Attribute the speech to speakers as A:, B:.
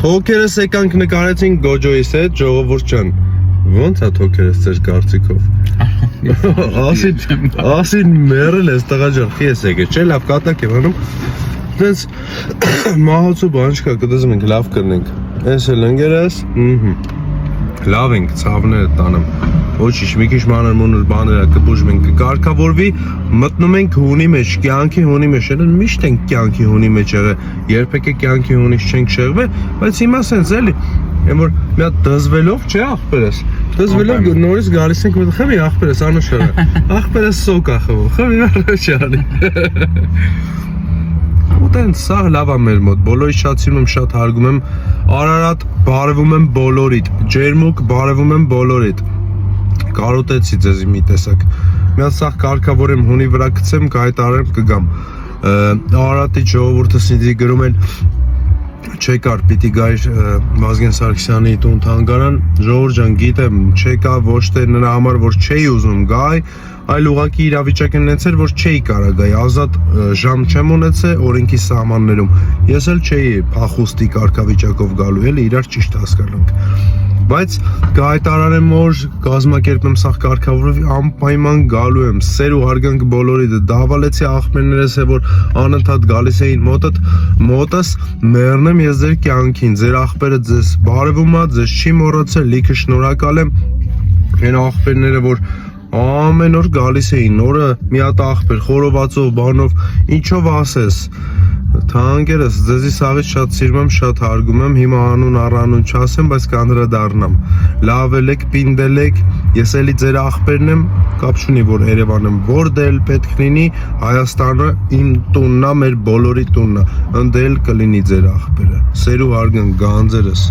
A: Թոքերս եկանք նկարեցինք Գոջոյիս հետ, ժողովուրդ ջան։ Ոնց է թոքերս ձեր կարծիքով։ Ասին մերել ես տղա ջան, խի ես եկել, չէ՞ լավ կատակ եմ անում։ Դենց մահացու բան չկա, կդզում ենք լավ կրնենք։ Էս էլ ընկերս, լավ ենք, ցավները տանեմ։ Ոչինչ, մի քիչ մանր-մունր բաները կբուժում ենք, կկարգավորվի, մտնում ենք հունի մեջ, կյանքի հունի մեջ, միշտ ենք կյանքի հունի մեջ եղել, երբեք է կյանքի հունից չենք շեղվել, բայց հիմա սենց էլի, եմ որ մի հատ դզվելով, չէ ախպերս, դզվելով նորից գալիս ենք, խմի ախպերս, անուշեղը, ախպերս սոկ ախվով, խմի վարաշանի։ Ուտենց սա լավ է մեր մոտ, բոլորի շատ սիրում եմ, շատ հարգում եմ, Արարատ բարևում եմ բոլորիդ, Ջերմուկ բարևում եմ բոլորիդ, կարոտեցի ձեզի մի տեսակ, մի հատ սաղ կարգավորեմ հունի վրա կցեմ, կայտարեմ կգամ, Արարատի ժողովուրդս ինձի գրում են, չեկար պիտի գայր Վազգեն Սարգսյանի տուն թանգարան, ժողովուրդ ջան գիտեմ, չեկա ոչ թե նրա համար, որ չէի ուզում գայ, այլ ուղղակի իրավիճակ ունեցել, որ չէի կարա գայ, ազատ ժամ չեմ ունեցել օրենքի սահմաններում, ես էլ չէի փախուստի կարգավիճակով գալու, էլի իրար ճիշտ հասկանանք, բայց կհայտարարեմ, որ կազմակերպեմ սաղ կարգավորվի, անպայման գալու եմ, սեր ու հարգանք բոլորիդ, դավալեցի աղբերներս է, որ անընդհատ գալիս էին մոտս, մեռնեմ ես ձեր կյանքին, ձեր աղբերը ձեզ բարևում է, ձեզ չի մոռացել, լիքը շնորհակալ եմ, այն աղբերները, որ ամեն օր գալիս էին, օրը մի հատ աղբեր, խորովածով, բանով, ինչով ասես, թանկերս, ձեզի սաղից շատ սիրում եմ, շատ հարգում եմ, հիմա անուն առանուն չասեմ, բայց կանդրադառնամ, լավ ելեք, պինդելեք, ես էլի ձեր աղբերն եմ, կապ չունի, որ Երևան եմ, որ դել պետք լինի, Հայաստանը իմ տունն է, մեր բոլորի տունն է, ընդել կլինի ձեր աղբերը, սեր ու հարգանք, գանձերս։